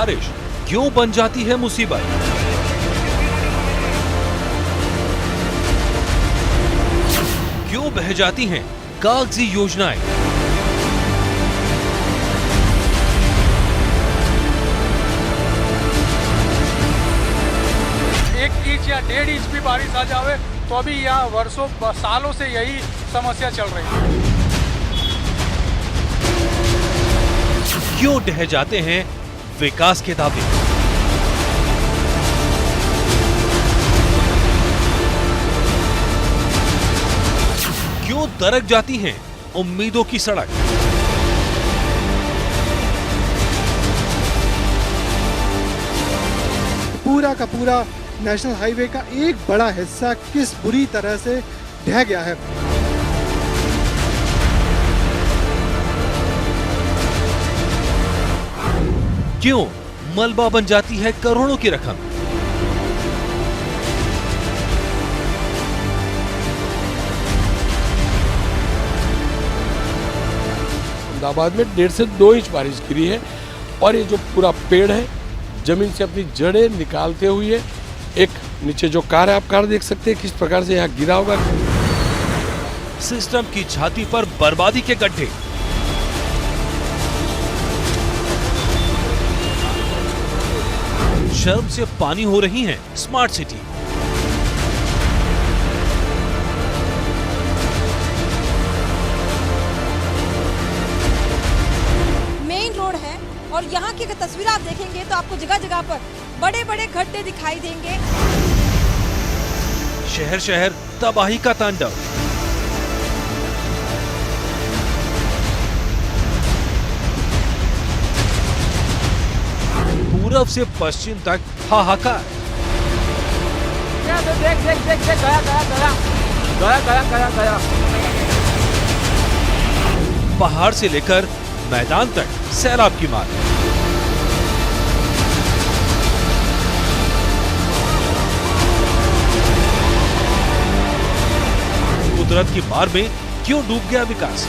बारिश क्यों बन जाती है मुसीबत? क्यों बह जाती हैं कागजी योजनाएं? एक इंच या 1.5 इंच भी बारिश आ जावे तो अभी यहाँ वर्षों सालों से यही समस्या चल रही है। क्यों ढह जाते हैं विकास के दावे? क्यों दरक जाती हैं उम्मीदों की सड़क? पूरा का पूरा नेशनल हाईवे का एक बड़ा हिस्सा किस बुरी तरह से ढह गया है। क्यों मलबा बन जाती है करोड़ों की रकम? अहमदाबाद में 1.5 से 2 इंच बारिश गिरी है और ये जो पूरा पेड़ है जमीन से अपनी जड़ें निकालते हुए एक नीचे जो कार है, आप कार देख सकते हैं किस प्रकार से यहाँ गिरा होगा। सिस्टम की छाती पर बर्बादी के गड्ढे। शर्म से पानी हो रही है स्मार्ट सिटी। मेन रोड है और यहाँ की अगर तस्वीर आप देखेंगे तो आपको जगह जगह पर बड़े बड़े गड्ढे दिखाई देंगे। शहर शहर तबाही का तांडव। पूरब से पश्चिम तक हाहाकार। देख देख देख देख गया। पहाड़ से लेकर मैदान तक सैलाब की मार। कुदरत की मार में क्यों डूब गया विकास?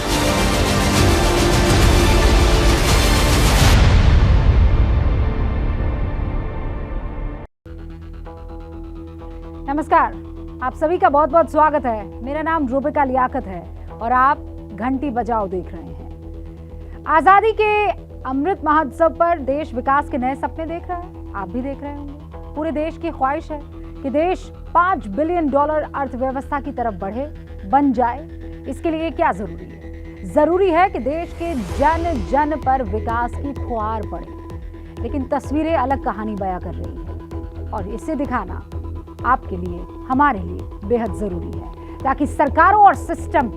नमस्कार, आप सभी का बहुत बहुत स्वागत है। मेरा नाम रूबिका लियाकत है और आप घंटी बजाओ देख रहे हैं। आजादी के अमृत महोत्सव पर देश विकास के नए सपने देख रहा है। आप भी देख रहे होंगे। पूरे देश की ख्वाहिश है कि देश $5 बिलियन अर्थव्यवस्था की तरफ बढ़े, बन जाए। इसके लिए क्या जरूरी है? जरूरी है कि देश के जन जन पर विकास की फुहार पड़े। लेकिन तस्वीरें अलग कहानी बयां कर रही है और इसे दिखाना आपके लिए, हमारे लिए बेहद जरूरी है ताकि सरकारों और सिस्टम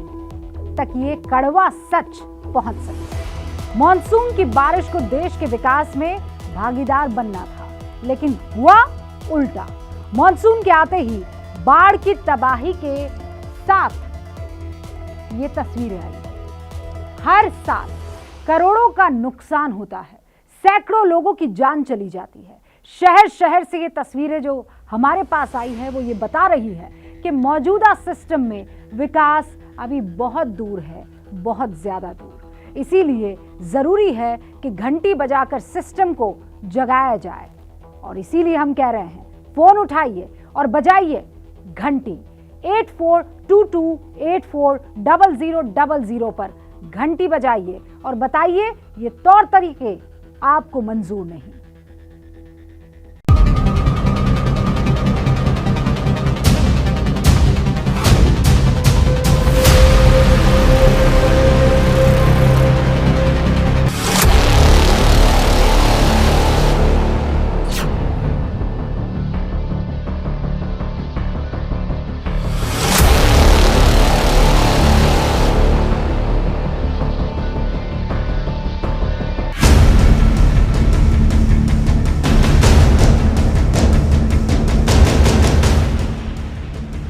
तक ये कड़वा सच पहुंच सके। मॉनसून की बारिश को देश के विकास में भागीदार बनना था, लेकिन हुआ उल्टा। मॉनसून के आते ही बाढ़ की तबाही के साथ ये तस्वीरें आई। हर साल करोड़ों का नुकसान होता है, सैकड़ों लोगों की जान चली जाती है। शहर शहर से ये तस्वीरें जो हमारे पास आई है वो ये बता रही है कि मौजूदा सिस्टम में विकास अभी बहुत दूर है, बहुत ज्यादा दूर। इसीलिए जरूरी है कि घंटी बजाकर सिस्टम को जगाया जाए और इसीलिए हम कह रहे हैं, फोन उठाइए और बजाइए घंटी। 8422840000 पर घंटी बजाइए और बताइए ये तौर तरीके आपको मंजूर नहीं।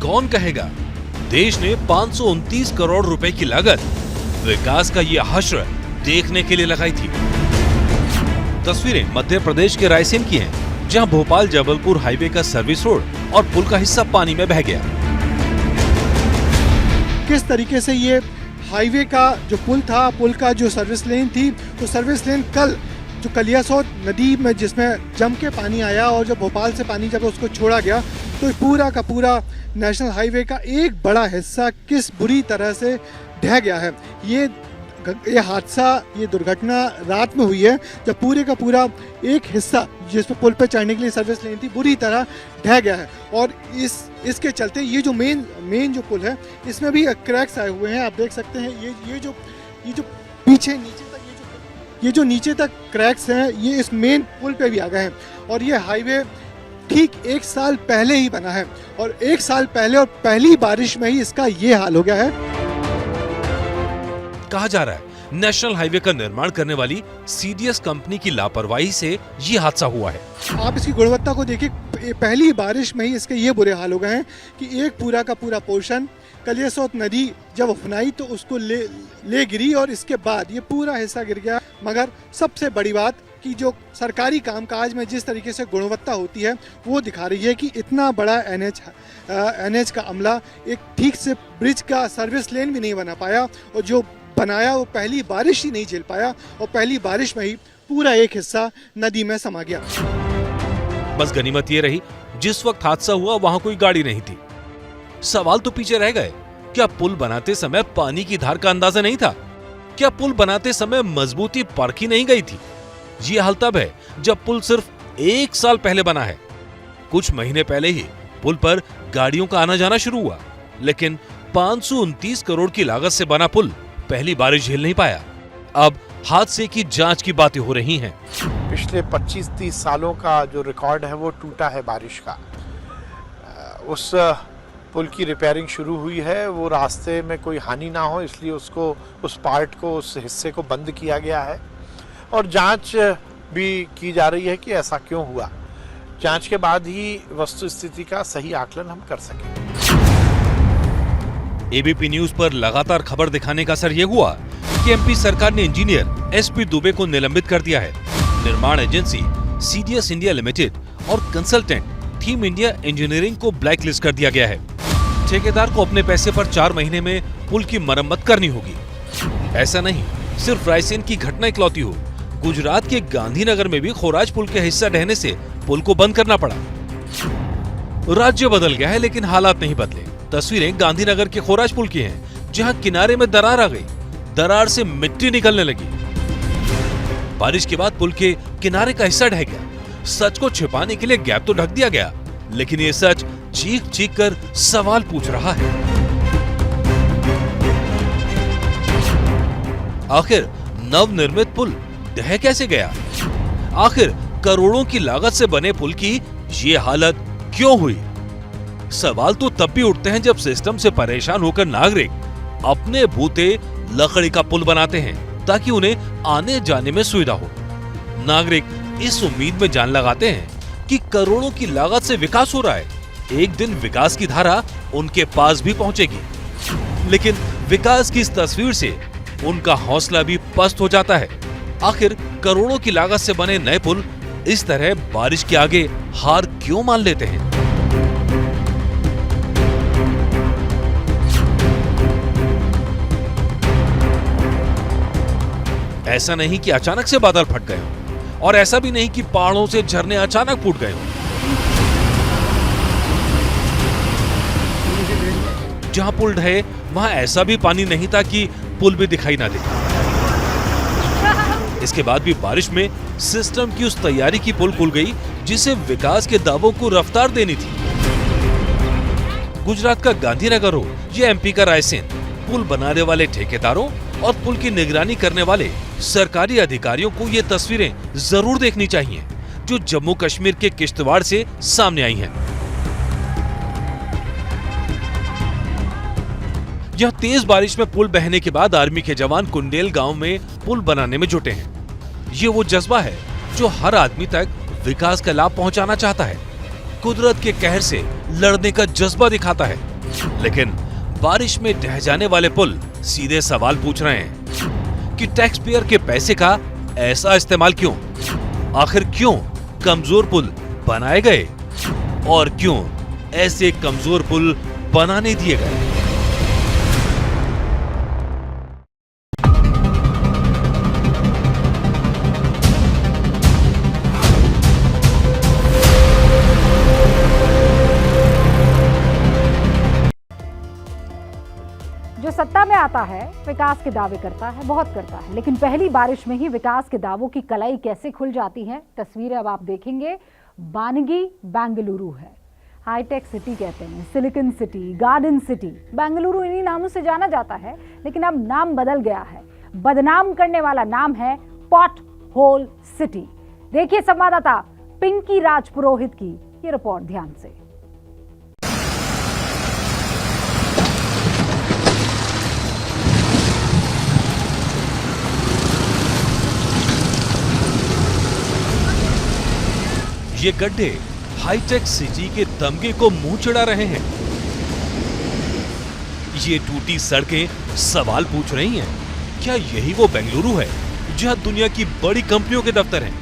कौन कहेगा देश ने 529 करोड़ रुपए की लागत विकास का ये हश्र देखने के लिए लगाई थी। तस्वीरें मध्य प्रदेश के रायसेन की हैं, जहां भोपाल जबलपुर हाईवे का सर्विस रोड और पुल का हिस्सा पानी में बह गया। किस तरीके से ये हाईवे का जो पुल था, पुल का जो सर्विस लेन थी, तो सर्विस लेन कल जो कलियासोत नदी में जिसमें जम के पानी आया और जब भोपाल से पानी जब उसको छोड़ा गया तो पूरा का पूरा नेशनल हाईवे का एक बड़ा हिस्सा किस बुरी तरह से ढह गया है। ये हादसा, ये दुर्घटना रात में हुई है जब पूरे का पूरा एक हिस्सा जिसमें पुल पे चढ़ने के लिए सर्विस लेनी थी बुरी तरह ढह गया है। और इसके चलते ये जो मेन जो पुल है इसमें भी क्रैक्स आए हुए हैं। आप देख सकते हैं ये जो पीछे नीचे तक ये जो नीचे तक क्रैक्स हैं ये इस मेन पुल पे भी आ गए हैं। और ये हाईवे ठीक 1 साल पहले ही बना है और 1 साल पहले और पहली बारिश में ही इसका ये हाल हो गया है। कहा जा रहा है नेशनल हाईवे का निर्माण करने वाली सीडीएस कंपनी की लापरवाही से ये हादसा हुआ है। आप इसकी गुणवत्ता को देखिए, पहली बारिश में ही इसके ये बुरे हाल हो गए हैं कि एक पूरा का पूरा पोर्शन कलियासोत नदी जब उफनाई तो उसको ले गिरी और इसके बाद ये पूरा हिस्सा गिर गया। मगर सबसे बड़ी बात कि जो सरकारी कामकाज में जिस तरीके से गुणवत्ता होती है वो दिखा रही है कि इतना बड़ा एनएच का अमला एक ठीक से ब्रिज का सर्विस लेन भी नहीं बना पाया और जो बनाया वो पहली बारिश ही नहीं झेल पाया और पहली बारिश में ही पूरा एक हिस्सा नदी में समा गया। बस गनीमत ये रही जिस वक्त हादसा हुआ वहां कोई गाड़ी नहीं थी। सवाल तो पीछे रह गए, क्या पुल बनाते समय पानी की धार का अंदाजा नहीं था? क्या पुल बनाते समय मजबूती परखी नहीं गई थी? ये हाल तब है जब पुल सिर्फ 1 साल पहले बना है। कुछ महीने पहले ही पुल पर गाड़ियों का आना जाना शुरू हुआ, लेकिन 529 करोड़ की लागत से बना पुल पहली बारिश झेल नहीं पाया। अब हादसे की जांच की बातें हो रही हैं। पिछले 25-30 सालों का जो रिकॉर्ड है वो टूटा है बारिश का। उस पुल की रिपेयरिंग शुरू हुई है, वो रास्ते में कोई हानि ना हो इसलिए उसको, उस पार्ट को, उस हिस्से को बंद किया गया है और जांच भी की जा रही है कि ऐसा क्यों हुआ। जांच के बाद ही वस्तु स्थिति का सही आकलन हम कर सकेंगे। एबीपी न्यूज पर लगातार खबर दिखाने का असर ये हुआ कि एमपी सरकार ने इंजीनियर एसपी दुबे को निलंबित कर दिया है। निर्माण एजेंसी सीडीएस इंडिया लिमिटेड और कंसल्टेंट थीम इंडिया इंजीनियरिंग को ब्लैकलिस्ट कर दिया गया है। ठेकेदार को अपने पैसे पर 4 महीने में पुल की मरम्मत करनी होगी। ऐसा नहीं सिर्फ रायसेन की घटना इकलौती हो, गुजरात के गांधीनगर में भी खोराज पुल के हिस्सा ढहने से पुल को बंद करना पड़ा। राज्य बदल गया है लेकिन हालात नहीं बदले। तस्वीरें गांधीनगर के खोराज पुल की हैं, जहां किनारे में दरार आ गई, दरार से मिट्टी निकलने लगी। बारिश के बाद पुल के किनारे का हिस्सा ढह गया। सच को छिपाने के लिए गैप तो ढक दिया गया, लेकिन ये सच चीख चीख कर सवाल पूछ रहा है। आखिर नवनिर्मित पुल ढह कैसे गया? आखिर करोड़ों की लागत से बने पुल की ये हालत क्यों हुई? सवाल तो तब भी उठते हैं जब सिस्टम से परेशान होकर नागरिक अपने बूते लकड़ी का पुल बनाते हैं ताकि उन्हें आने जाने में सुविधा हो। नागरिक इस उम्मीद में जान लगाते हैं कि करोड़ों की लागत से विकास हो रहा है, एक दिन विकास की धारा उनके पास भी पहुंचेगी। लेकिन विकास की इस तस्वीर से उनका हौसला भी पस्त हो जाता है। आखिर करोड़ों की लागत से बने नए पुल इस तरह बारिश के आगे हार क्यों मान लेते हैं? ऐसा नहीं कि अचानक से बादल फट गए हों और ऐसा भी नहीं कि पहाड़ों से झरने अचानक फूट गए हों। जहां पुल ढहे वहां ऐसा भी पानी नहीं था कि पुल भी दिखाई ना दे। इसके बाद भी बारिश में सिस्टम की उस तैयारी की पुल खुल गई जिसे विकास के दावों को रफ्तार देनी थी। गुजरात का गांधीनगर हो या एमपी का रायसेन, पुल बनाने वाले ठेकेदारों और पुल की निगरानी करने वाले सरकारी अधिकारियों को ये तस्वीरें जरूर देखनी चाहिए जो जम्मू कश्मीर के किश्तवाड़ से सामने आई हैं। यह तेज बारिश में पुल बहने के बाद आर्मी के जवान कुंडेल गांव में पुल बनाने में जुटे हैं। ये वो जज्बा है जो हर आदमी तक विकास का लाभ पहुंचाना चाहता है, कुदरत के कहर से लड़ने का जज्बा दिखाता है। लेकिन बारिश में ढह जाने वाले पुल सीधे सवाल पूछ रहे हैं कि टैक्स पेयर के पैसे का ऐसा इस्तेमाल क्यों? आखिर क्यों कमजोर पुल बनाए गए और क्यों ऐसे कमजोर पुल बनाने दिए गए? जो सत्ता में आता है विकास के दावे करता है, बहुत करता है, लेकिन पहली बारिश में ही विकास के दावों की कलाई कैसे खुल जाती है, तस्वीरें अब आप देखेंगे। बानगी बेंगलुरु है, हाईटेक सिटी कहते हैं, silicon city, garden city. Bengaluru इन्हीं नामों से जाना जाता है, लेकिन अब नाम बदल गया है। बदनाम करने वाला नाम है पॉट होल सिटी। देखिए संवाददाता पिंकी राज पुरोहित की ये रिपोर्ट ध्यान से। ये गड्ढे हाईटेक सिटी के तमगे को मुंह चिढ़ा रहे हैं। ये टूटी सड़कें सवाल पूछ रही हैं, क्या यही वो बेंगलुरु है जहां दुनिया की बड़ी कंपनियों के दफ्तर हैं?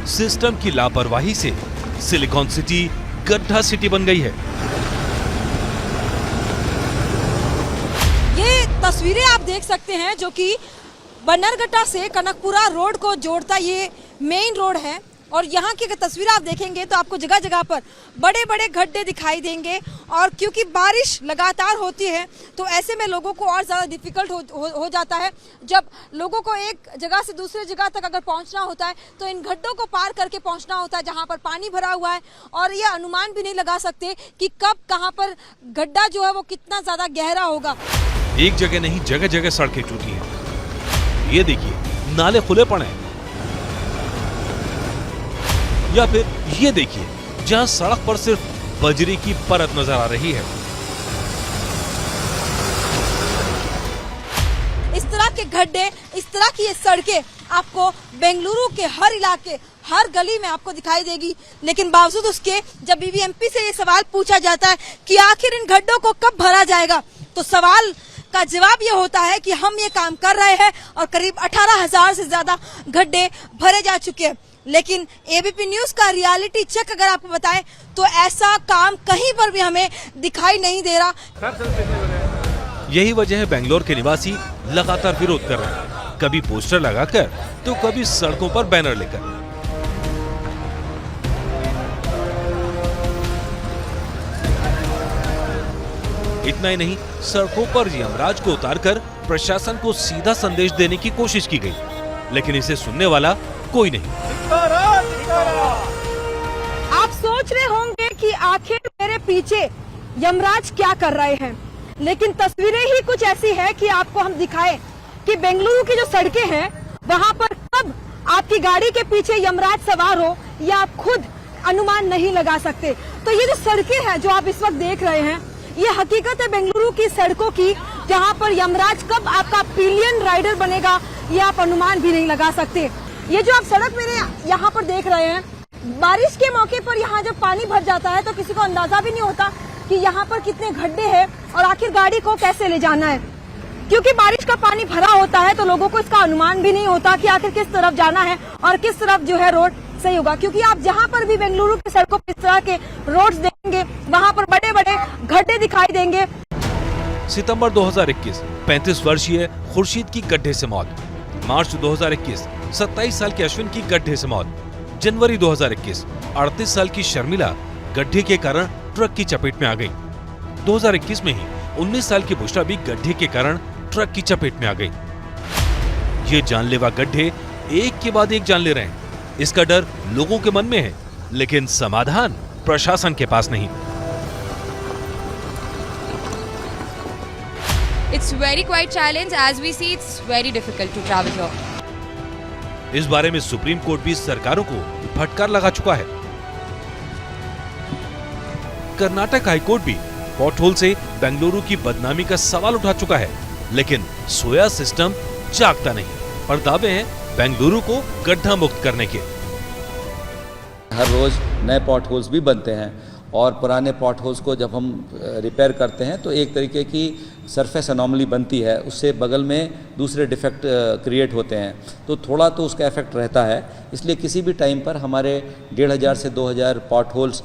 सिस्टम की लापरवाही से सिलिकॉन सिटी गड्ढा सिटी बन गई है। ये तस्वीरें आप देख सकते हैं जो कि बन्नरघट्टा से कनकपुरा रोड को जोड़ता ये मेन रोड है, और यहाँ की अगर तस्वीर आप देखेंगे तो आपको जगह जगह पर बड़े बड़े गड्ढे दिखाई देंगे। और क्योंकि बारिश लगातार होती है तो ऐसे में लोगों को और ज़्यादा डिफिकल्ट हो जाता है। जब लोगों को एक जगह से दूसरी जगह तक अगर पहुँचना होता है तो इन गड्ढों को पार करके पहुँचना होता है जहाँ पर पानी भरा हुआ है, और ये अनुमान भी नहीं लगा सकते कि कब कहाँ पर गड्ढा जो है वो कितना ज़्यादा गहरा होगा। एक जगह नहीं, जगह जगह सड़कें टूटी हैं। ये देखिए, नाले खुले पड़े हैं। या फिर ये देखिए, जहां सड़क पर सिर्फ बजरी की परत नजर आ रही है। इस तरह के गड्ढे, इस तरह की ये सड़कें आपको बेंगलुरु के हर इलाके, हर गली में आपको दिखाई देगी। लेकिन बावजूद उसके जब बीबीएमपी से ये सवाल पूछा जाता है कि आखिर इन गड्ढों को कब भरा जाएगा, तो सवाल का जवाब ये होता है कि हम ये काम कर रहे हैं और करीब 18,000 से ज्यादा गड्ढे भरे जा चुके हैं। लेकिन एबीपी न्यूज का रियलिटी चेक अगर आपको बताएं तो ऐसा काम कहीं पर भी हमें दिखाई नहीं दे रहा। यही वजह है बेंगलोर के निवासी लगातार विरोध कर रहे हैं, कभी पोस्टर लगाकर तो कभी सड़कों पर बैनर लेकर। इतना ही नहीं, सड़कों पर यमराज को उतारकर प्रशासन को सीधा संदेश देने की कोशिश की गई, लेकिन इसे सुनने वाला कोई नहीं। आप सोच रहे होंगे कि आखिर मेरे पीछे यमराज क्या कर रहे हैं, लेकिन तस्वीरें ही कुछ ऐसी है कि आपको हम दिखाएं कि बेंगलुरु की जो सड़कें हैं वहां पर कब आपकी गाड़ी के पीछे यमराज सवार हो यह आप खुद अनुमान नहीं लगा सकते। तो ये जो सड़कें हैं जो आप इस वक्त देख रहे हैं, ये हकीकत है बेंगलुरु की सड़कों की, जहां पर यमराज कब आपका पिलियन राइडर बनेगा ये आप अनुमान भी नहीं लगा सकते। ये जो आप सड़क मेरे यहाँ पर देख रहे हैं, बारिश के मौके पर यहाँ जब पानी भर जाता है तो किसी को अंदाजा भी नहीं होता कि यहाँ पर कितने गड्ढे हैं और आखिर गाड़ी को कैसे ले जाना है। क्योंकि बारिश का पानी भरा होता है तो लोगों को इसका अनुमान भी नहीं होता कि आखिर किस तरफ जाना है और किस तरफ जो है रोड सही होगा। क्योंकि आप जहाँ पर भी बेंगलुरु की सड़कों पर इस तरह के रोड्स देखेंगे वहाँ पर बड़े बड़े गड्ढे दिखाई देंगे। सितंबर 2021 35 वर्षीय खुर्शीद की गड्ढे से मौत। मार्च 2021 27 साल के अश्विन की गड्ढे से मौत। जनवरी 2021 38 साल की शर्मिला गड्ढे के कारण ट्रक की चपेट में आ गई। 2021 में ही 19 साल की बुशरा भी गड्ढे के कारण ट्रक की चपेट में आ गई। ये जानलेवा गड्ढे एक के बाद एक जान ले रहे हैं। इसका डर लोगों के मन में है, लेकिन समाधान प्रशासन के पास नहीं। It's very quite challenge. As we see, it's very difficult to travel here. इस बारे में सुप्रीम कोर्ट भी सरकारों को फटकार लगा चुका है। कर्नाटक हाईकोर्ट भी पॉटहोल से बेंगलुरु की बदनामी का सवाल उठा चुका है, लेकिन सोया सिस्टम जागता नहीं और दावे हैं बेंगलुरु को गड्ढा मुक्त करने के। हर रोज नए पॉट होल्स भी बनते हैं और पुराने पॉट होल्स को जब हम रिपेयर करते हैं तो एक तरीके की सरफेस अनोमली बनती है, उससे बगल में दूसरे डिफेक्ट क्रिएट होते हैं, तो थोड़ा तो उसका इफेक्ट रहता है। इसलिए किसी भी टाइम पर हमारे 1500 से 2000 पॉट होल्स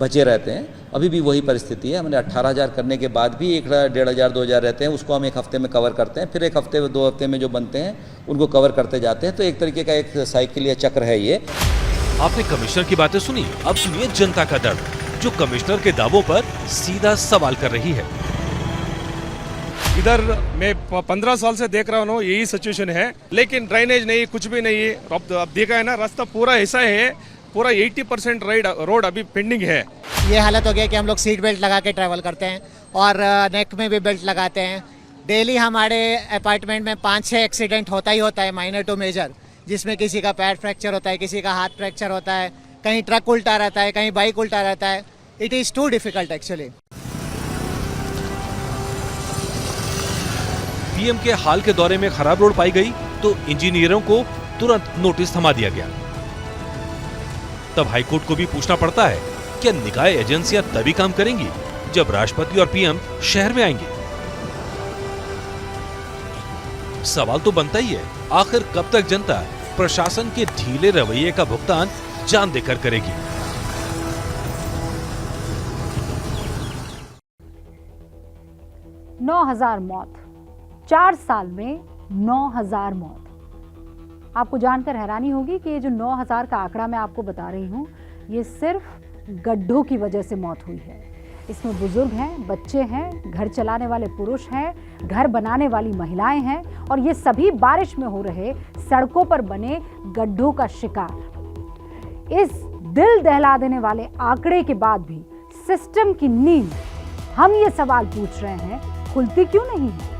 बचे रहते हैं। अभी भी वही परिस्थिति है। हमने 18,000 करने के बाद भी 1500-2000 रहते हैं, उसको हम एक हफ्ते में कवर करते हैं, फिर एक हफ्ते 2 हफ्ते में जो बनते हैं उनको कवर करते जाते हैं। तो एक तरीके का एक साइकिल या चक्र है ये। आपने कमिश्नर की बातें सुनी, अब सुनिए जनता का दर्द, जो कमिश्नर के दावों पर सीधा सवाल कर रही है। इधर मैं 15 साल से देख रहा हूँ, यही सिचुएशन है, लेकिन ड्रेनेज नहीं, कुछ भी नहीं है। अब देखा है ना, रास्ता पूरा ऐसा है, पूरा 80% रोड अभी पेंडिंग है। ये हालत हो गया कि हम लोग सीट बेल्ट लगा के ट्रैवल करते हैं और नेक में भी बेल्ट लगाते हैं। डेली हमारे अपार्टमेंट में 5-6 एक्सीडेंट होता ही होता है, माइनर टू मेजर, जिसमें किसी का पैर फ्रैक्चर होता है, किसी का हाथ फ्रैक्चर होता है, कहीं ट्रक उल्टा रहता है, कहीं बाइक उल्टा रहता है। It is too difficult actually. PM के हाल के दौरे में खराब रोड पाई गई तो इंजीनियरों को तुरंत नोटिस थमा दिया गया। तब हाईकोर्ट को भी पूछना पड़ता है, क्या निकाय एजेंसियां तभी काम करेंगी जब राष्ट्रपति और पीएम शहर में आएंगे? सवाल तो बनता ही है, आखिर कब तक जनता प्रशासन के ढीले रवैये का भुगतान जान देकर करेगी? । 9,000 मौत, 4 साल में 9,000 मौत। आपको जानकर हैरानी होगी कि ये जो 9,000 का आंकड़ा मैं आपको बता रही हूँ, ये सिर्फ गड्ढों की वजह से मौत हुई है। इसमें बुजुर्ग हैं, बच्चे हैं, घर चलाने वाले पुरुष हैं, घर बनाने वाली महिलाएं हैं, और ये सभी बारिश में हो रहे सड़कों पर बने गड्ढों का शिकार। इस दिल दहला देने वाले आंकड़े के बाद भी सिस्टम की नींद, हम ये सवाल पूछ रहे हैं, खुलती क्यों नहीं है?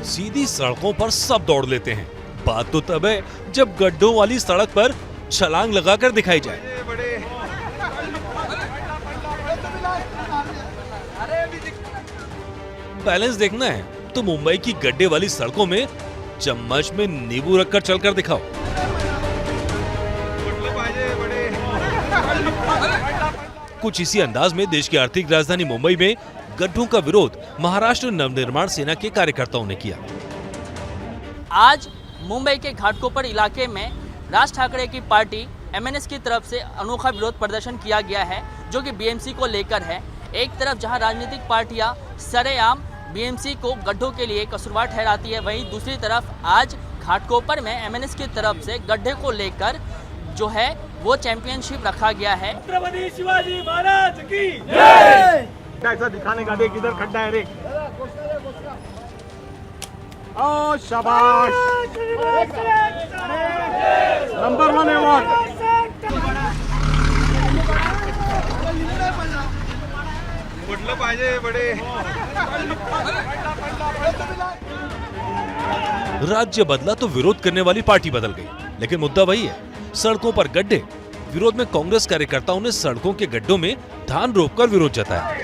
सीधी सड़कों पर सब दौड़ लेते हैं, बात तो तब है जब गड्ढों वाली सड़क पर छलांग लगाकर दिखाई जाए। बैलेंस देखना है तो मुंबई की गड्ढे वाली सड़कों में चम्मच में नींबू रखकर चलकर दिखाओ। कुछ इसी अंदाज में देश की आर्थिक राजधानी मुंबई में गड्ढों का विरोध महाराष्ट्र नवनिर्माण सेना के कार्यकर्ताओं ने किया। आज मुंबई के घाटकोपर इलाके में राज ठाकरे की पार्टी एमएनएस की तरफ से अनोखा विरोध प्रदर्शन किया गया है, जो कि बीएमसी को लेकर है। एक तरफ जहां राजनीतिक पार्टियां सरेआम बीएमसी को गड्ढों के लिए कसूरवार ठहराती है, वहीं दूसरी तरफ आज घाटकोपर में एमएनएस की तरफ से गड्ढे को लेकर जो है वो चैंपियनशिप रखा गया है। छत्रपति शिवाजी महाराज की जय। ऐसा दिखाने का, देख इधर खड्डा है, देख। ओ शाबाश, नंबर 1 अवार्ड। म्हटलं पाहिजे बडे। राज्य बदला तो विरोध करने वाली पार्टी बदल गई, लेकिन मुद्दा वही है, सड़कों पर गड्ढे। विरोध में कांग्रेस कार्यकर्ताओं ने सड़कों के गड्ढों में धान रोपकर विरोध जताया।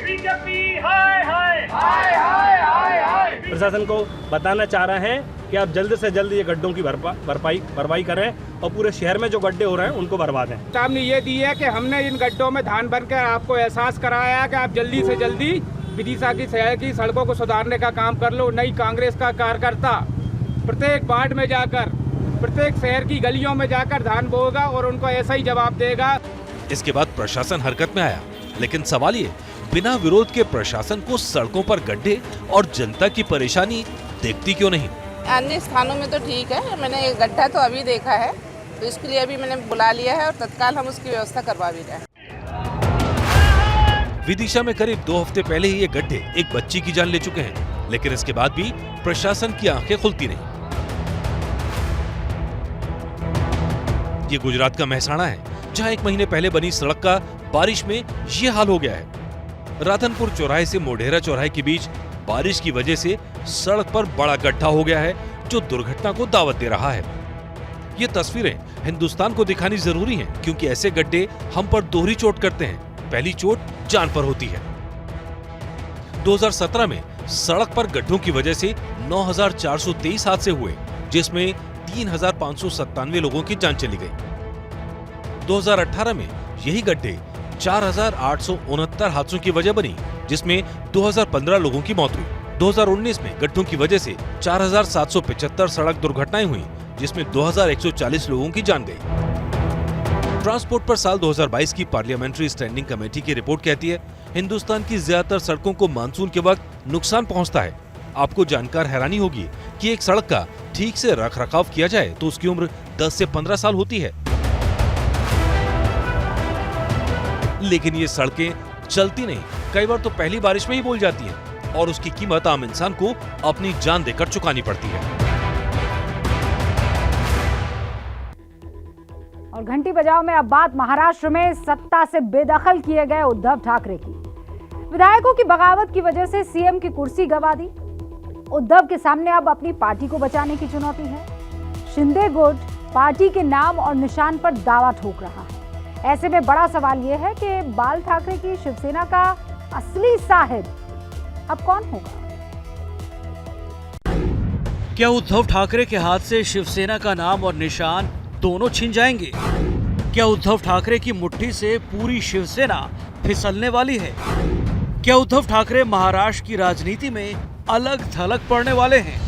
प्रशासन को बताना चाह रहे हैं कि आप जल्द से जल्द ये गड्ढों की भरपाई करें और पूरे शहर में जो गड्ढे हो रहे हैं उनको भरवा दें। हमने ये दी है कि हमने इन गड्ढों में धान भरकर आपको एहसास कराया कि आप जल्दी से जल्दी विदिशा की शहर की सड़कों को सुधारने का काम कर लो। नई कांग्रेस का कार्यकर्ता प्रत्येक वार्ड में जाकर, प्रत्येक शहर की गलियों में जाकर धान बोएगा और उनको ऐसा ही जवाब देगा। इसके बाद प्रशासन हरकत में आया, लेकिन सवाल ये, बिना विरोध के प्रशासन को सड़कों पर गड्ढे और जनता की परेशानी देखती क्यों नहीं? अन्य स्थानों में तो ठीक है, मैंने गड्ढा तो अभी देखा है, तो इसके लिए अभी मैंने बुला लिया है और तत्काल हम उसकी व्यवस्था करवा भी रहे हैं। विदिशा में करीब 2 हफ्ते पहले ही ये गड्ढे एक बच्ची की जान ले चुके हैं, लेकिन इसके बाद भी प्रशासन की आंखें खुलती नहीं। ये गुजरात का मेहसाणा है, जहां 1 महीने पहले बनी सड़क का बारिश में ये हाल हो गया है। राधनपुर चौराहे से मोढेरा चौराहे के बीच बारिश की वजह से सड़क पर बड़ा गड्ढा हो गया है, जो दुर्घटना को दावत दे रहा है। ये तस्वीरें हिंदुस्तान को दिखानी जरूरी हैं, क्योंकि ऐसे गड्ढे हम पर दोहरी चोट करते हैं। पहली चोट जान पर होती है। 2017 में सड़क पर गड्ढों की वजह से 9,423 हादसे हुए, जिसमें 3,597 लोगों की जान चली गई। 2018 में यही गड्ढे 4,869 हादसों की वजह बनी, जिसमें 2,015 लोगों की मौत हुई। 2019 में गड्ढों की वजह से 4,775 सड़क दुर्घटनाएं हुई, जिसमें 2,140 लोगों की जान गई। ट्रांसपोर्ट पर साल 2022 की पार्लियामेंट्री स्टैंडिंग कमेटी की रिपोर्ट कहती है, हिंदुस्तान की ज्यादातर सड़कों को मानसून के वक्त नुकसान पहुंचता है। आपको जानकर हैरानी होगी कि एक सड़क का ठीक से रख रखाव किया जाए तो उसकी उम्र 10 से 15 साल होती है। लेकिन ये सड़कें चलती नहीं, कई बार तो पहली बारिश में ही बोल जाती हैं और उसकी कीमत आम इंसान को अपनी जान देकर चुकानी पड़ती है। और घंटी बजाओ में अब बात महाराष्ट्र में सत्ता से बेदखल किए गए उद्धव ठाकरे की। विधायकों की बगावत की वजह से सीएम की कुर्सी गंवा दी। उद्धव के सामने अब अपनी पार्टी को बचाने की चुनौती है। शिंदे गुट पार्टी के नाम और निशान पर दावा ठोक रहा है। ऐसे में बड़ा सवाल यह है कि बाल ठाकरे की शिवसेना का असली साहिब अब कौन होगा? क्या उद्धव ठाकरे के हाथ से शिवसेना का नाम और निशान दोनों छिन जाएंगे? क्या उद्धव ठाकरे की मुट्ठी से पूरी शिवसेना फिसलने वाली है? क्या उद्धव ठाकरे महाराष्ट्र की राजनीति में अलग थलग पड़ने वाले हैं?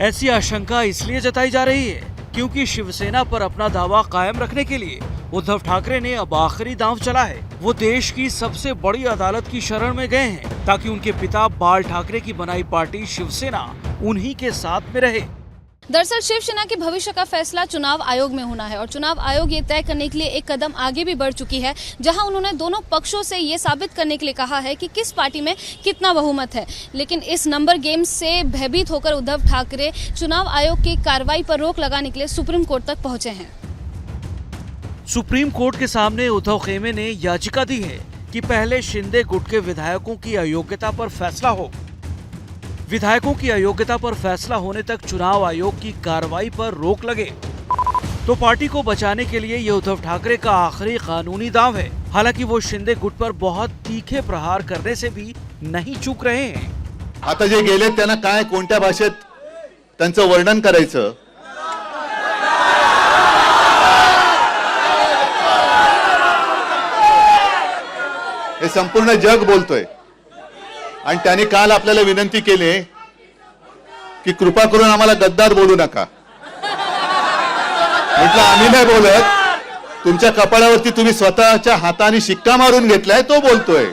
ऐसी आशंका इसलिए जताई जा रही है क्योंकि शिवसेना पर अपना दावा कायम रखने के लिए उद्धव ठाकरे ने अब आखिरी दांव चला है। वो देश की सबसे बड़ी अदालत की शरण में गए हैं ताकि उनके पिता बाल ठाकरे की बनाई पार्टी शिवसेना उन्हीं के साथ में रहे। दरअसल शिवसेना के भविष्य का फैसला चुनाव आयोग में होना है और चुनाव आयोग ये तय करने के लिए एक कदम आगे भी बढ़ चुकी है, जहां उन्होंने दोनों पक्षों से ये साबित करने के लिए कहा है कि किस पार्टी में कितना बहुमत है। लेकिन इस नंबर गेम से भयभीत होकर उद्धव ठाकरे चुनाव आयोग की कार्रवाई पर रोक लगाने के लिए सुप्रीम कोर्ट तक पहुंचे हैं। सुप्रीम कोर्ट के सामने उद्धव खेमे ने याचिका दी है कि पहले शिंदे गुट के विधायकों की अयोग्यता पर फैसला हो। विधायकों की अयोग्यता पर फैसला होने तक चुनाव आयोग की कार्रवाई पर रोक लगे तो पार्टी को बचाने के लिए ये उद्धव ठाकरे का आखिरी कानूनी दांव है। हालांकि वो शिंदे गुट पर बहुत तीखे प्रहार करने से भी नहीं चूक रहे हैं। आता जे गेले त्यांना काय कोणत्या भाषेत त्यांचं वर्णन करायचं हे संपूर्ण जग बोलतोय आणि त्यांनी काल आपल्याला विनंती केली की कृपा करून आम्हाला गद्दार बोलू नका। म्हटलं आम्ही नाही बोलत, तुमच्या कपाळावरती तुम्ही स्वतःच्या हाताने शिक्का मारून घेतलाय तो बोलतोय।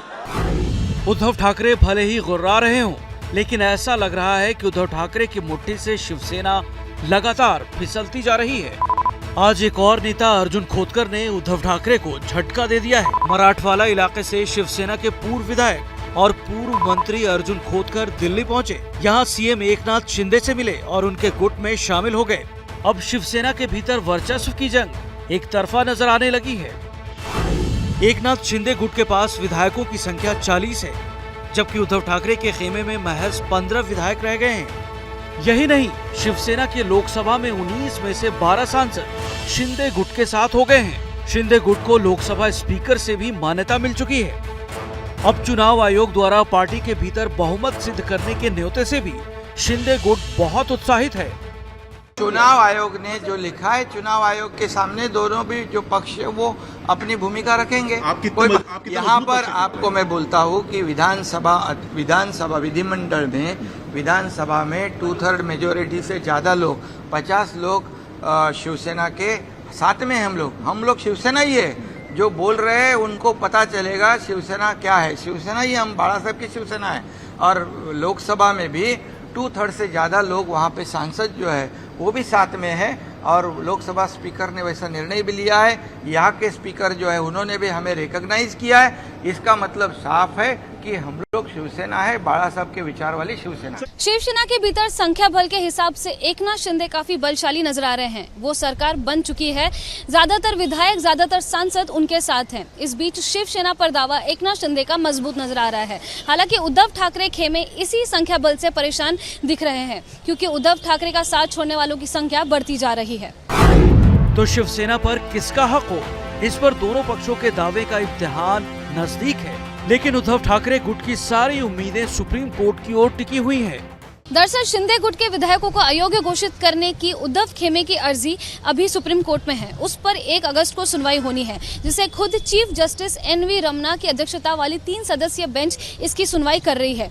उद्धव ठाकरे भले ही गुर्रा रहे हों, लेकिन ऐसा लग रहा है कि उद्धव ठाकरे की मुट्ठी से शिवसेना लगातार फिसलती जा रही है। आज एक और नेता अर्जुन खोतकर ने उद्धव ठाकरे को झटका दे दिया है। मराठवाला इलाके से शिवसेना के पूर्व विधायक और पूर्व मंत्री अर्जुन खोतकर दिल्ली पहुंचे। यहां सीएम एकनाथ शिंदे से मिले और उनके गुट में शामिल हो गए। अब शिवसेना के भीतर वर्चस्व की जंग एक तरफा नजर आने लगी है। एकनाथ शिंदे गुट के पास विधायकों की संख्या 40 है, जबकि उद्धव ठाकरे के खेमे में महज 15 विधायक रह गए हैं। यही नहीं, शिवसेना के लोकसभा में 19 में से 12 सांसद शिंदे गुट के साथ हो गए हैं। शिंदे गुट को लोकसभा स्पीकर से भी मान्यता मिल चुकी है। अब चुनाव आयोग द्वारा पार्टी के भीतर बहुमत सिद्ध करने के न्योते से भी शिंदे गुट बहुत उत्साहित है। चुनाव आयोग ने जो लिखा है, चुनाव आयोग के सामने दोनों भी जो पक्ष है वो अपनी भूमिका रखेंगे। यहाँ पर आपको मैं बोलता हूँ कि विधानसभा विधिमंडल में विधानसभा में 2/3 मेजोरिटी से ज्यादा लोग 50 लोग शिवसेना के साथ में हम लोग शिवसेना ही है। जो बोल रहे हैं उनको पता चलेगा शिवसेना क्या है। शिवसेना ही हम बाला साहब की शिवसेना है। और लोकसभा में भी 2/3 से ज्यादा लोग वहाँ पे सांसद जो है वो भी साथ में है और लोकसभा स्पीकर ने वैसा निर्णय भी लिया है। यहाँ के स्पीकर जो है उन्होंने भी हमें रिकॉग्नाइज किया है। इसका मतलब साफ है कि हम लोग शिवसेना है, बाला साहब के विचार वाली शिवसेना। शिवसेना के भीतर संख्या बल के हिसाब से एकनाथ शिंदे काफी बलशाली नजर आ रहे हैं। वो सरकार बन चुकी है, ज्यादातर विधायक, ज्यादातर सांसद उनके साथ हैं। इस बीच शिवसेना पर दावा एकनाथ शिंदे का मजबूत नजर आ रहा है। हालांकि उद्धव ठाकरे खेमे इसी संख्या बल से परेशान दिख रहे हैं, क्योंकि उद्धव ठाकरे का साथ छोड़ने वालों की संख्या बढ़ती जा रही है। तो शिवसेना पर किसका हक हो, इस पर दोनों पक्षों के दावे का इम्तिहान नजदीक है। लेकिन उद्धव ठाकरे गुट की सारी उम्मीदें सुप्रीम कोर्ट की ओर टिकी हुई हैं। दरअसल शिंदे गुट के विधायकों को अयोग्य घोषित करने की उद्धव खेमे की अर्जी अभी सुप्रीम कोर्ट में है। उस पर 1 अगस्त को सुनवाई होनी है, जिसे खुद चीफ जस्टिस NV रमना की अध्यक्षता वाली 3 सदस्यीय बेंच इसकी सुनवाई कर रही है।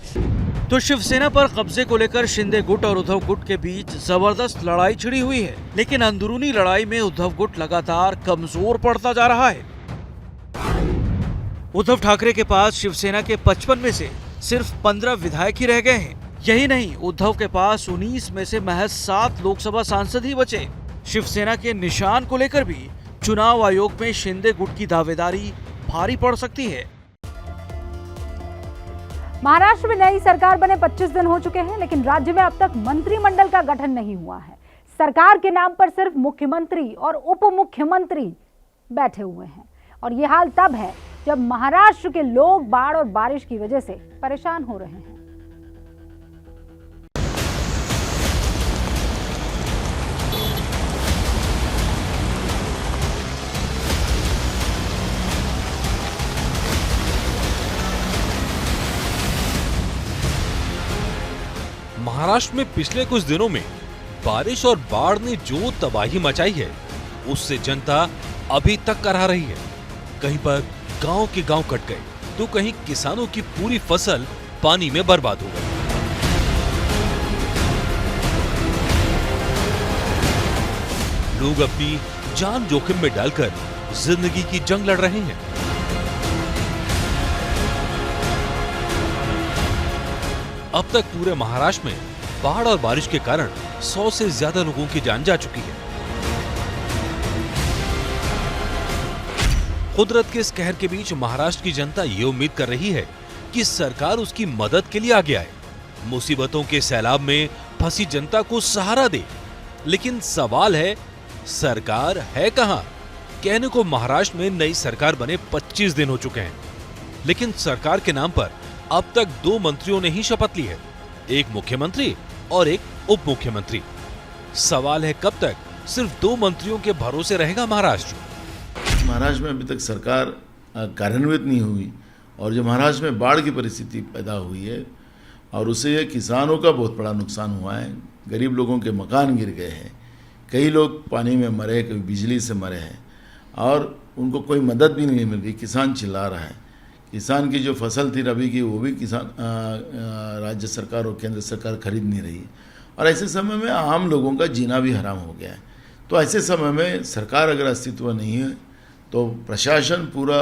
तो शिवसेना पर कब्जे को लेकर शिंदे गुट और उद्धव गुट के बीच जबरदस्त लड़ाई छिड़ी हुई है। लेकिन अंदरूनी लड़ाई में उद्धव गुट लगातार कमजोर पड़ता जा रहा है। उद्धव ठाकरे के पास शिवसेना के 55 में से सिर्फ 15 विधायक ही रह गए हैं। यही नहीं, उद्धव के पास 19 में से महज 7 लोकसभा सांसद ही बचे। शिवसेना के निशान को लेकर भी चुनाव आयोग में शिंदे गुट की दावेदारी भारी पड़ सकती है। महाराष्ट्र में नई सरकार बने 25 दिन हो चुके हैं, लेकिन राज्य में अब तक मंत्रिमंडल का गठन नहीं हुआ है। सरकार के नाम पर सिर्फ मुख्यमंत्री और उप मुख्यमंत्री बैठे हुए हैं, और ये हाल तब है जब महाराष्ट्र के लोग बाढ़ और बारिश की वजह से परेशान हो रहे हैं। महाराष्ट्र में पिछले कुछ दिनों में बारिश और बाढ़ ने जो तबाही मचाई है, उससे जनता अभी तक करहा रही है। कहीं पर गांव के गांव कट गए, तो कहीं किसानों की पूरी फसल पानी में बर्बाद हो गई। लोग अपनी जान जोखिम में डालकर जिंदगी की जंग लड़ रहे हैं। अब तक पूरे महाराष्ट्र में बाढ़ और बारिश के कारण 100 से ज्यादा लोगों की जान जा चुकी है। कुदरत के इस कहर के बीच महाराष्ट्र की जनता ये उम्मीद कर रही है कि सरकार उसकी मदद के लिए आगे आए, मुसीबतों के सैलाब में फंसी जनता को सहारा दे। लेकिन सवाल है, सरकार है कहां? कहने को महाराष्ट्र में नई सरकार बने 25 दिन हो चुके हैं, लेकिन सरकार के नाम पर अब तक 2 मंत्रियों ने ही शपथ ली है, एक मुख्यमंत्री और एक उप मुख्यमंत्री। सवाल है, कब तक सिर्फ 2 मंत्रियों के भरोसे रहेगा महाराष्ट्र? महाराष्ट्र में अभी तक सरकार कार्यान्वित नहीं हुई, और जो महाराष्ट्र में बाढ़ की परिस्थिति पैदा हुई है, और उससे किसानों का बहुत बड़ा नुकसान हुआ है। गरीब लोगों के मकान गिर गए हैं, कई लोग पानी में मरे, कई बिजली से मरे हैं, और उनको कोई मदद भी नहीं मिल रही। किसान चिल्ला रहा है। किसान की जो फसल थी रबी की, वो भी किसान राज्य सरकार और केंद्र सरकार खरीद नहीं रही, और ऐसे समय में आम लोगों का जीना भी हराम हो गया है। तो ऐसे समय में सरकार अगर अस्तित्व नहीं है, तो प्रशासन पूरा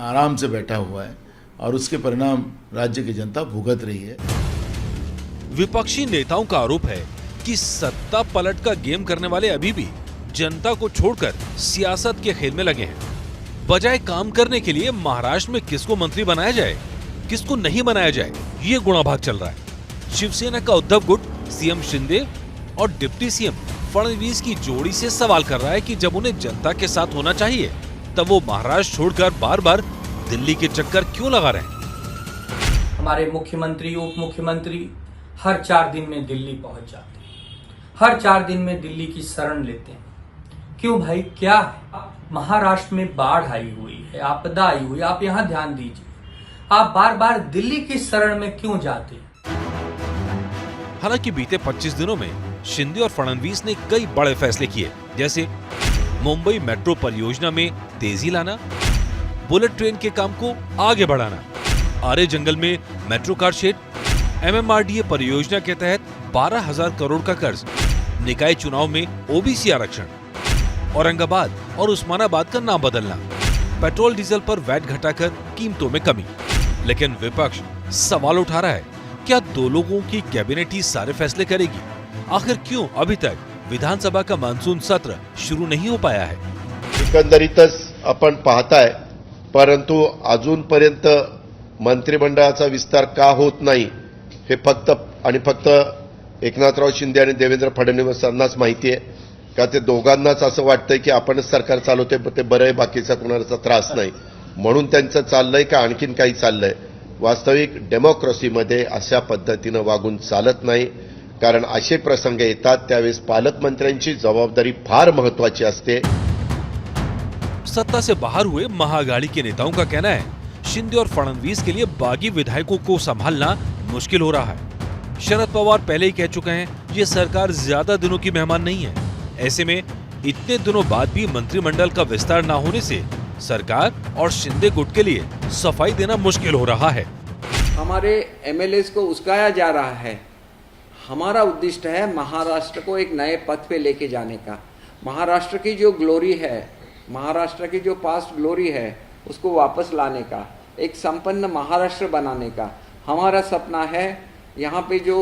आराम से बैठा हुआ है, और उसके परिणाम राज्य की जनता भुगत रही है। विपक्षी नेताओं का आरोप है कि सत्ता पलट का गेम करने वाले अभी भी जनता को छोड़कर सियासत के खेल में लगे हैं। बजाय काम करने के लिए महाराष्ट्र में किसको मंत्री बनाया जाए, किसको नहीं बनाया जाए, ये गुणाभाग चल रहा है। शिवसेना का उद्धव गुट सीएम शिंदे और डिप्टी सीएम फडणवीस की जोड़ी से सवाल कर रहा है कि जब उन्हें जनता के साथ होना चाहिए, तब वो महाराष्ट्र छोड़कर बार बार दिल्ली के चक्कर क्यों लगा रहे हैं? हमारे मुख्यमंत्री, उप मुख्यमंत्री हर 4 दिन में दिल्ली पहुंच जाते हैं, हर 4 दिन में दिल्ली की शरण लेते हैं। क्यों भाई, क्या है? महाराष्ट्र में बाढ़ आई हुई है, आपदा आई हुई, आप यहाँ ध्यान दीजिए। आप बार बार दिल्ली की शरण में क्यों जाते? हालांकि बीते 25 दिनों में शिंदे और फडणवीस ने कई बड़े फैसले किए, जैसे मुंबई मेट्रो परियोजना में तेजी लाना, बुलेट ट्रेन के काम को आगे बढ़ाना, आरे जंगल में मेट्रो कार शेड, MMRDA परियोजना के तहत 12,000 करोड़ का कर्ज, निकाय चुनाव में OBC आरक्षण, औरंगाबाद और उस्मानाबाद का नाम बदलना, पेट्रोल डीजल पर वैट घटाकर कीमतों में कमी। लेकिन विपक्ष सवाल उठा रहा है, क्या 2 लोगों की कैबिनेट ही सारे फैसले करेगी? आखिर क्यों अभी तक विधानसभा का मान्सून सत्र शुरू नहीं हो पाया है? एकंदरीतच आपण पाहताय, परंतु अजूनपर्यंत मंत्रिमंडळाचा विस्तार का होत नाही हे फक्त आणि फक्त एकनाथराव शिंदे आणि देवेंद्र फडणवीसांनाच माहिती आहे, का ते दोघांनाच असं वाटतंय की आपणच सरकार चालवते ते बरं आहे, बाकीचा कोणाचा त्रास नाही, म्हणून त्यांचं चाललंय का आणखीन काही चाललंय? वास्तविक डेमोक्रेसीमध्ये अशा पद्धतीनं वागून चालत नाही, कारण असे प्रसंग येतात त्यावेळेस पालकमंत्र्यांची जबाबदारी फार महत्वाची असते। सत्ता से बाहर हुए महाअघाड़ी के नेताओं का कहना है, शिंदे और फडणवीस के लिए बागी विधायकों को संभालना मुश्किल हो रहा है। शरद पवार पहले ही कह चुके हैं, ये सरकार ज्यादा दिनों की मेहमान नहीं है। ऐसे में इतने दिनों बाद भी मंत्रिमंडल का विस्तार न होने से सरकार और शिंदे गुट के लिए सफाई देना मुश्किल हो रहा है। हमारे MLAs को उस्काया जा रहा है। हमारा उद्देश्य है महाराष्ट्र को एक नए पथ पे लेके जाने का। महाराष्ट्र की जो ग्लोरी है, महाराष्ट्र की जो पास्ट ग्लोरी है, उसको वापस लाने का, एक संपन्न महाराष्ट्र बनाने का हमारा सपना है। यहाँ पे जो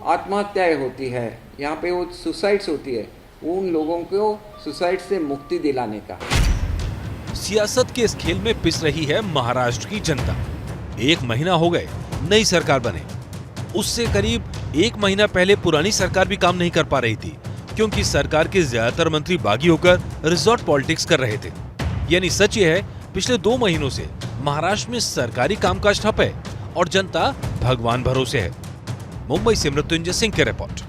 आत्महत्याएं होती है, यहाँ पे वो सुसाइड्स होती है, उन लोगों को सुसाइड से मुक्ति दिलाने का। सियासत के इस खेल में पिस रही है महाराष्ट्र की जनता। 1 महीना हो गए नई सरकार बने, उससे करीब 1 महीना पहले पुरानी सरकार भी काम नहीं कर पा रही थी, क्योंकि सरकार के ज्यादातर मंत्री बागी होकर रिजॉर्ट पॉलिटिक्स कर रहे थे। यानी सच ये है, पिछले 2 महीनों से महाराष्ट्र में सरकारी कामकाज ठप है और जनता भगवान भरोसे है। मुंबई से मृत्युंजय सिंह की रिपोर्ट।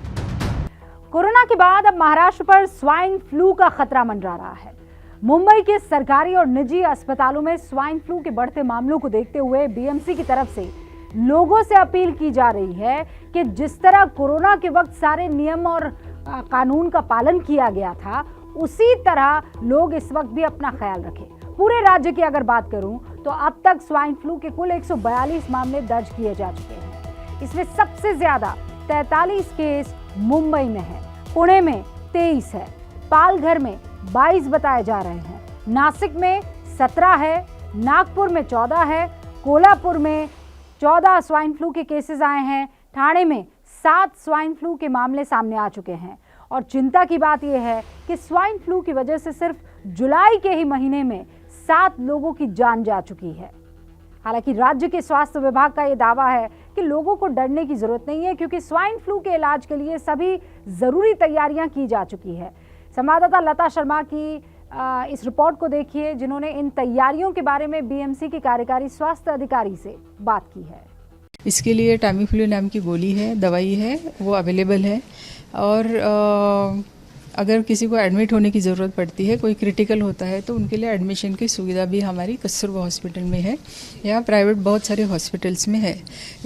कोरोना के बाद अब महाराष्ट्र पर स्वाइन फ्लू का खतरा मंडरा रहा है। मुंबई के सरकारी और निजी अस्पतालों में स्वाइन फ्लू के बढ़ते मामलों को देखते हुए बीएमसी की तरफ से लोगों से अपील की जा रही है कि जिस तरह कोरोना के वक्त सारे नियम और कानून का पालन किया गया था, उसी तरह लोग इस वक्त भी अपना ख्याल रखें। पूरे राज्य की अगर बात करूं तो अब तक स्वाइन फ्लू के कुल 142 मामले दर्ज किए जा चुके हैं। इसमें सबसे ज्यादा 43 केस मुंबई में है, पुणे में 23 है, पालघर में 22 बताए जा रहे हैं, नासिक में 17 है, नागपुर में 14 है, कोल्हापुर में 14 स्वाइन फ्लू के केसेस आए हैं, ठाणे में 7 स्वाइन फ्लू के मामले सामने आ चुके हैं। और चिंता की बात यह है कि स्वाइन फ्लू की वजह से सिर्फ जुलाई के ही महीने में 7 लोगों की जान जा चुकी है। हालांकि राज्य के स्वास्थ्य विभाग का यह दावा है कि लोगों को डरने की जरूरत नहीं है, क्योंकि स्वाइन फ्लू के इलाज के लिए सभी जरूरी तैयारियां की जा चुकी है। संवाददाता लता शर्मा की इस रिपोर्ट को देखिए, जिन्होंने इन तैयारियों के बारे में बीएमसी के कार्यकारी स्वास्थ्य अधिकारी से बात की है। इसके लिए टामीफ्लू नाम की गोली है, दवाई है, वो अवेलेबल है। और अगर किसी को एडमिट होने की ज़रूरत पड़ती है, कोई क्रिटिकल होता है, तो उनके लिए एडमिशन की सुविधा भी हमारी कस्तूरबा हॉस्पिटल में है या प्राइवेट बहुत सारे हॉस्पिटल्स में है।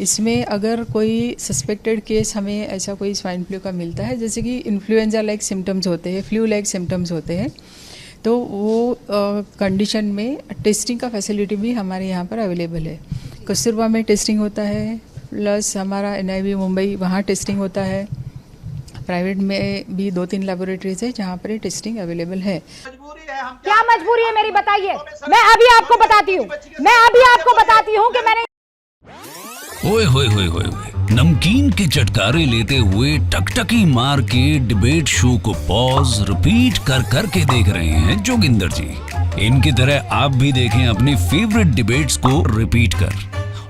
इसमें अगर कोई सस्पेक्टेड केस हमें ऐसा कोई स्वाइन फ्लू का मिलता है, जैसे कि इन्फ्लुएंजा लाइक सिम्टम्स होते हैं, फ्लू लाइक सिम्टम्स होते हैं, तो वो कंडीशन में टेस्टिंग का फैसिलिटी भी हमारे यहाँ पर अवेलेबल है। कस्तूरबा में टेस्टिंग होता है, प्लस हमारा NIV मुंबई वहाँ टेस्टिंग होता है। प्राइवेट में भी 2-3 लैबोरेटरीज है जहाँ पर टेस्टिंग अवेलेबल है। क्या मजबूरी है मेरी, बताइए। मैं अभी आपको बताती हूँ कि मैंने ओए होए होए होए नमकीन के चटकारे लेते हुए टकटकी मार के डिबेट शो को पॉज रिपीट कर करके देख रहे हैं जोगिंदर जी। इनकी तरह आप भी देखें अपनी फेवरेट डिबेट्स को रिपीट कर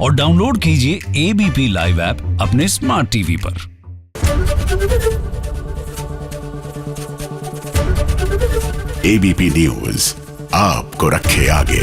और डाउनलोड कीजिए ABP लाइव ऐप अपने स्मार्ट टीवी पर। ABP न्यूज आपको रखे आगे।